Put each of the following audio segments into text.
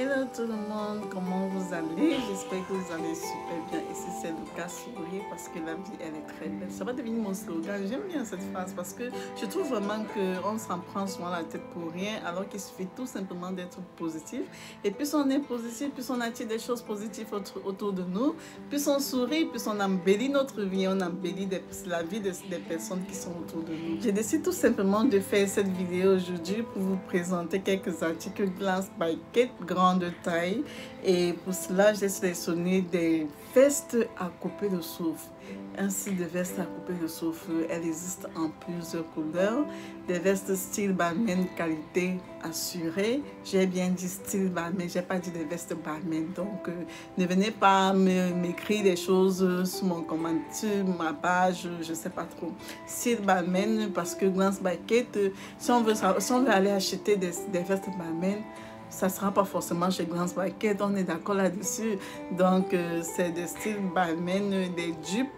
Hello tout le monde, comment vous allez? J'espère que vous allez super bien. Et si c'est le cas, souriez parce que la vie, elle est très belle. Ça va devenir mon slogan. J'aime bien cette phrase parce que je trouve vraiment qu'on s'en prend souvent la tête pour rien, alors qu'il suffit tout simplement d'être positif. Et plus on est positif, plus on attire des choses positives autour de nous, plus on sourit, plus on embellit notre vie, on embellit la vie des personnes qui sont autour de nous. J'ai décidé tout simplement de faire cette vidéo aujourd'hui pour vous présenter quelques articles Glance by Kate, grande taille, et pour cela j'ai sélectionné des vestes à couper le souffle. Ainsi, des vestes à couper le souffle, elles existent en plusieurs couleurs. Des vestes style Balmain, qualité assurée. J'ai bien dit style Balmain, j'ai pas dit des vestes Balmain. Donc ne venez pas m'écrire des choses sur mon commentaire, ma page, je sais pas trop. Style Balmain, parce que Glance by Kate, si on veut aller acheter des vestes Balmain, ça ne sera pas forcément chez Glance by Kate, on est d'accord là-dessus. Donc, c'est des styles Balmain, des dupes,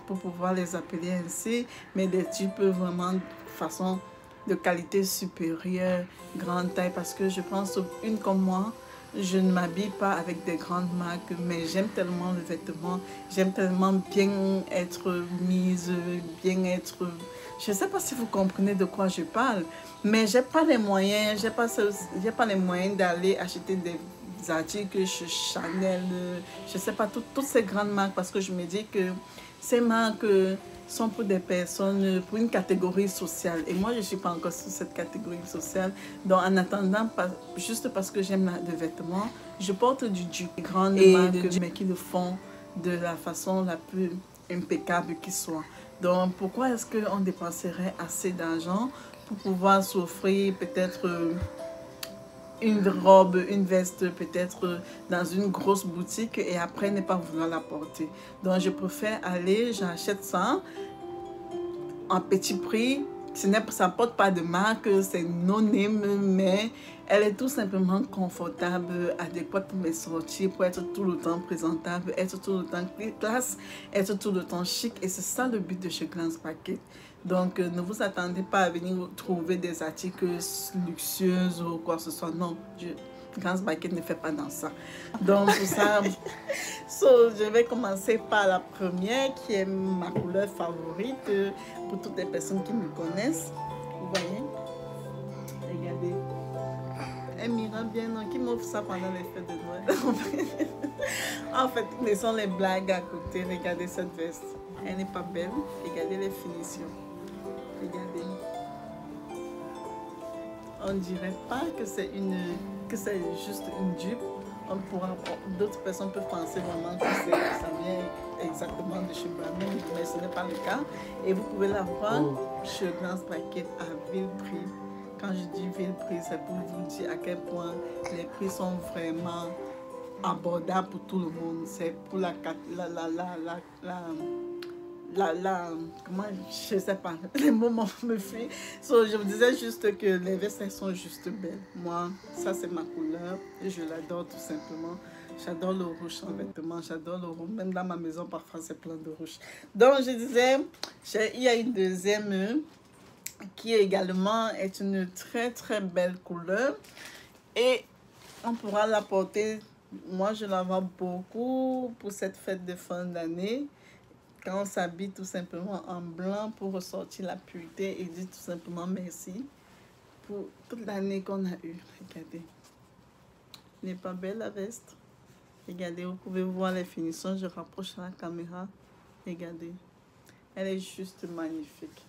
pour pouvoir les appeler ainsi, mais des dupes vraiment de façon de qualité supérieure, grande taille, parce que je pense, une comme moi, je ne m'habille pas avec des grandes marques, mais j'aime tellement le vêtement, j'aime tellement bien être mise, bien être... Je ne sais pas si vous comprenez de quoi je parle, mais j'ai pas les moyens, j'ai pas les moyens d'aller acheter des articles chez Chanel, je sais pas, toutes ces grandes marques, parce que je me dis que ces marques sont pour des personnes, pour une catégorie sociale. Et moi, je ne suis pas encore sur cette catégorie sociale. Donc, en attendant, juste parce que j'aime le vêtement, je porte du dupe. Grandes marques, mais qui le font de la façon la plus impeccable qui soit. Donc, pourquoi est-ce qu'on dépenserait assez d'argent pour pouvoir s'offrir peut-être une robe, une veste, peut-être dans une grosse boutique et après ne pas vouloir la porter? Donc, je préfère aller, j'achète ça en petit prix. Ça ne porte pas de marque, c'est non-name, mais elle est tout simplement confortable, adéquate pour mes sorties, pour être tout le temps présentable, être tout le temps classe, être tout le temps chic. Et c'est ça le but de chez Glance by Kate. Donc, ne vous attendez pas à venir trouver des articles luxueux ou quoi que ce soit. Non, Glance by Kate ne fait pas dans ça. Donc, pour ça, je vais commencer par la première qui est ma couleur favorite pour toutes les personnes qui me connaissent. Vous voyez? Regardez. Elle m'ira bien, non? Qui m'offre ça pendant les fêtes de Noël? En fait, laissons les blagues à côté. Regardez cette veste. Elle n'est pas belle. Regardez les finitions. Regardez. On ne dirait pas que c'est juste une dupe. D'autres personnes peuvent penser vraiment que ça vient exactement de chez Balmain, mais ce n'est pas le cas. Et vous pouvez la voir chez Glance by Kate à vil prix. Quand je dis vil prix, c'est pour vous dire à quel point les prix sont vraiment abordables pour tout le monde. C'est pour comment, je sais pas, les mots me fuient. Je vous disais juste que les vestes sont juste belles. Moi, ça c'est ma couleur et je l'adore tout simplement. J'adore le rouge en vêtements, j'adore le rouge. Même dans ma maison, parfois c'est plein de rouge. Donc je disais, il y a une deuxième qui également est une très très belle couleur. Et on pourra la porter, moi je la vois beaucoup pour cette fête de fin d'année. Quand on s'habille tout simplement en blanc pour ressortir la pureté et dire tout simplement merci pour toute l'année qu'on a eue. Regardez. N'est pas belle la veste? Regardez, vous pouvez voir les finitions. Je rapproche la caméra. Regardez. Elle est juste magnifique.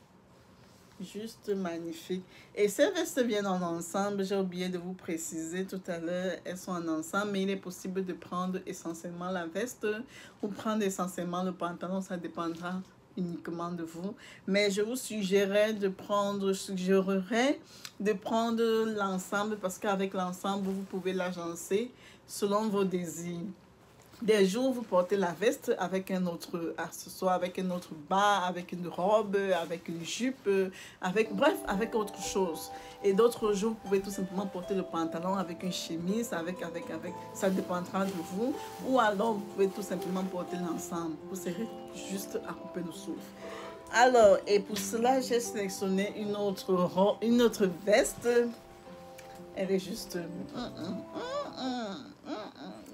Juste magnifique. Et ces vestes viennent en ensemble. J'ai oublié de vous préciser tout à l'heure. Elles sont en ensemble, mais il est possible de prendre essentiellement la veste ou prendre essentiellement le pantalon. Ça dépendra uniquement de vous. Mais je vous suggérerais de prendre l'ensemble parce qu'avec l'ensemble, vous pouvez l'agencer selon vos désirs. Des jours, vous portez la veste avec un autre accessoire, avec un autre bas, avec une robe, avec une jupe, bref, avec autre chose. Et d'autres jours, vous pouvez tout simplement porter le pantalon avec une chemise, ça dépendra de vous. Ou alors, vous pouvez tout simplement porter l'ensemble. Vous serez juste à couper le souffle. Alors, et pour cela, j'ai sélectionné une autre veste. Elle est juste...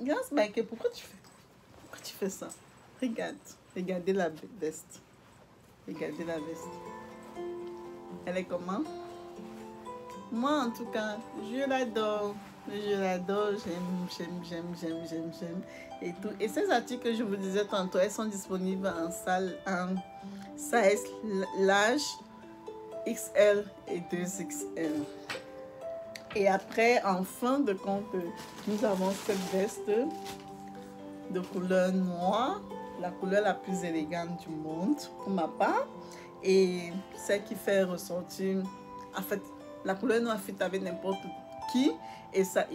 Grâce Michael, pourquoi tu fais ça? Regarde. Regardez la veste. Regardez la veste. Elle est comment? Moi, en tout cas, je l'adore. Je l'adore, j'aime et tout. Et ces articles que je vous disais tantôt, elles sont disponibles en size large, XL et 2XL. Et après, en fin de compte, nous avons cette veste de couleur noire, la couleur la plus élégante du monde pour ma part. Et celle qui fait ressortir, en fait, la couleur noire fit avec n'importe qui et ça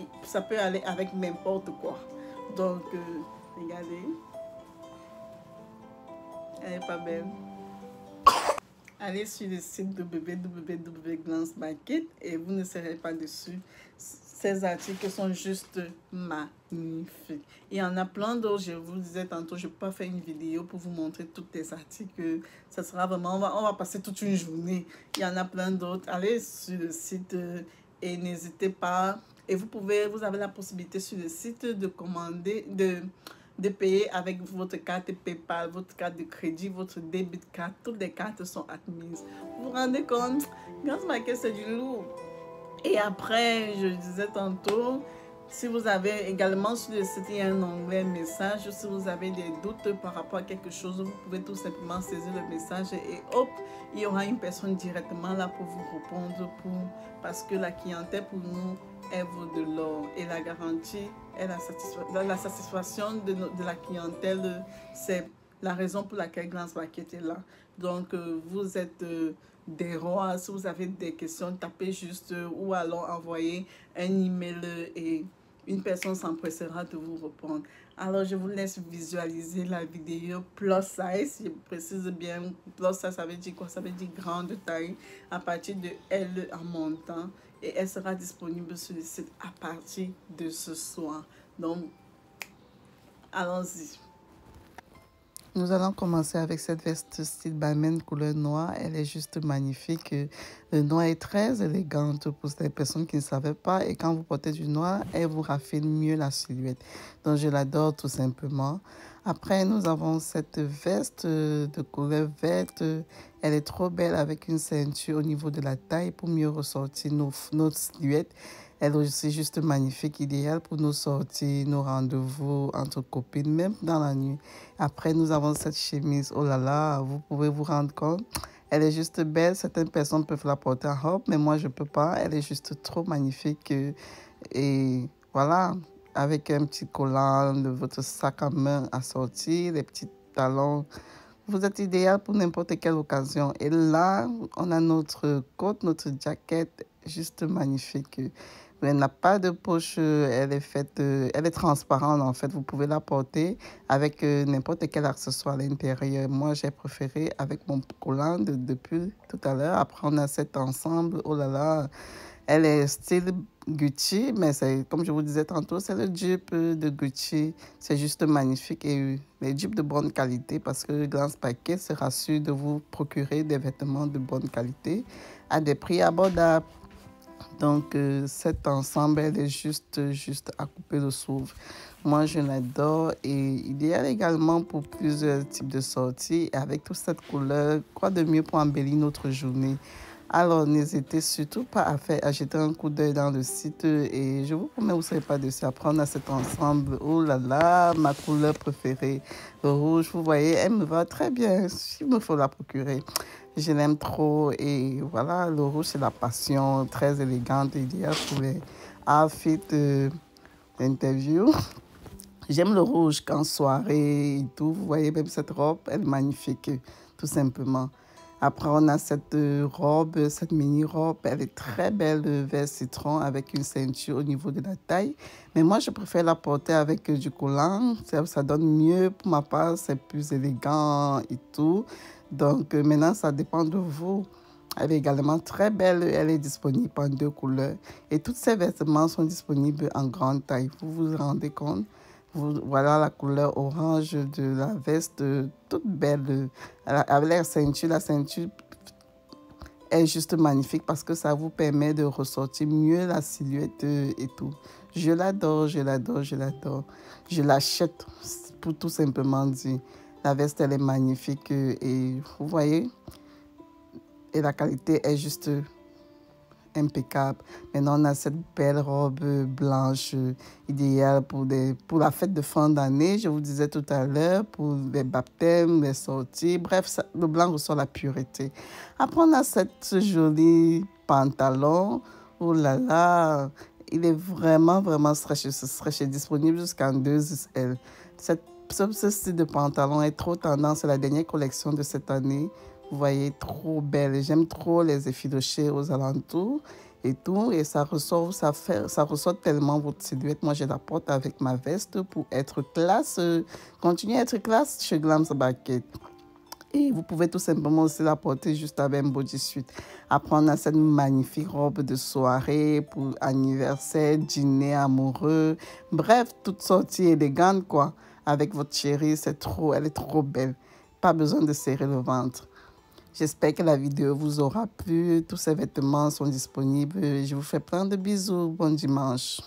peut aller avec n'importe quoi. Donc, regardez, elle est pas belle. Allez sur le site de www.glancemarket et vous ne serez pas dessus. Ces articles sont juste magnifiques. Il y en a plein d'autres, je vous le disais tantôt, je peux pas faire une vidéo pour vous montrer tous les articles. Ça sera vraiment, on va passer toute une journée. Il y en a plein d'autres. Allez sur le site et n'hésitez pas. Et vous avez la possibilité sur le site de commander, de payer avec votre carte PayPal, votre carte de crédit, votre débit card. Toutes les cartes sont admises. Vous vous rendez compte? Grâce Market, c'est du lourd. Et après, je disais tantôt, si vous avez également sur le site, il y a un onglet message. Si vous avez des doutes par rapport à quelque chose, vous pouvez tout simplement saisir le message et hop, il y aura une personne directement là pour vous répondre parce que la clientèle pour nous, elle vaut de l'or. Et la garantie et la satisfaction de la clientèle, c'est la raison pour laquelle Glance Market est là. Donc, vous êtes des rois. Si vous avez des questions, tapez juste ou alors envoyez un email et une personne s'empressera de vous répondre. Alors, je vous laisse visualiser la vidéo plus size. Je précise bien, plus size, ça veut dire quoi? Ça veut dire grande taille à partir de L en montant. Et elle sera disponible sur le site à partir de ce soir. Donc, allons-y. Nous allons commencer avec cette veste style Balmain couleur noire. Elle est juste magnifique. Le noir est très élégante pour les personnes qui ne savaient pas. Et quand vous portez du noir, elle vous raffine mieux la silhouette. Donc, je l'adore tout simplement. Après, nous avons cette veste de couleur verte. Elle est trop belle avec une ceinture au niveau de la taille pour mieux ressortir notre silhouette. Elle est aussi juste magnifique, idéale pour nos sorties, nos rendez-vous entre copines, même dans la nuit. Après, nous avons cette chemise. Oh là là, vous pouvez vous rendre compte. Elle est juste belle. Certaines personnes peuvent la porter en robe, mais moi, je ne peux pas. Elle est juste trop magnifique. Et voilà, avec un petit collant, de votre sac à main assorti, les petits talons. Vous êtes idéal pour n'importe quelle occasion. Et là, on a notre coat, notre jaquette, juste magnifique. Elle n'a pas de poche, elle est transparente en fait. Vous pouvez la porter avec n'importe quel accessoire à l'intérieur. Moi, j'ai préféré avec mon collant depuis tout à l'heure. Après, on a cet ensemble. Oh là là, elle est style Gucci, mais c'est comme je vous disais tantôt, c'est le jupe de Gucci. C'est juste magnifique et les jupes de bonne qualité parce que Glance Market se rassure de vous procurer des vêtements de bonne qualité à des prix abordables. Donc, cet ensemble, elle est juste à couper le souffle. Moi, je l'adore et idéal également pour plusieurs types de sorties. Et avec toute cette couleur, quoi de mieux pour embellir notre journée? Alors, n'hésitez surtout pas à jeter un coup d'œil dans le site et je vous promets, vous ne serez pas déçus. Après, on a cet ensemble. Oh là là, ma couleur préférée, le rouge. Vous voyez, elle me va très bien. Il me faut la procurer. Je l'aime trop et voilà, le rouge, c'est la passion, très élégante, idéale pour les outfits d'interview. J'aime le rouge qu'en soirée et tout. Vous voyez, même cette robe, elle est magnifique, tout simplement. Après, on a cette robe, cette mini-robe. Elle est très belle, vert citron, avec une ceinture au niveau de la taille. Mais moi, je préfère la porter avec du collant. Ça donne mieux pour ma part. C'est plus élégant et tout. Donc, maintenant, ça dépend de vous. Elle est également très belle. Elle est disponible en 2 couleurs. Et tous ces vêtements sont disponibles en grande taille. Vous vous rendez compte? Voilà la couleur orange de la veste, toute belle. Avec la ceinture est juste magnifique parce que ça vous permet de ressortir mieux la silhouette et tout. Je l'adore, je l'adore, je l'adore. Je l'achète pour tout simplement dire. La veste, elle est magnifique et vous voyez, et la qualité est juste impeccable. Maintenant, on a cette belle robe blanche idéale pour la fête de fin d'année. Je vous disais tout à l'heure, pour les baptêmes, les sorties. Bref, le blanc ressort la pureté. Après, on a cette jolie pantalon. Oh là là, il est vraiment, vraiment stretch. Ce stretch est disponible jusqu'en 2XL. Ce style de pantalon est trop tendance. C'est la dernière collection de cette année. Vous voyez, trop belle. J'aime trop les effilochés aux alentours et tout. Et ça ressort tellement votre silhouette. Moi, je la porte avec ma veste pour être classe. Continuer à être classe chez Glams Bucket. Et vous pouvez tout simplement aussi la porter juste avec un bodysuit. Après, on a cette magnifique robe de soirée pour anniversaire, dîner amoureux. Bref, toute sortie élégante, quoi. Avec votre chérie, elle est trop belle. Pas besoin de serrer le ventre. J'espère que la vidéo vous aura plu. Tous ces vêtements sont disponibles. Je vous fais plein de bisous. Bon dimanche.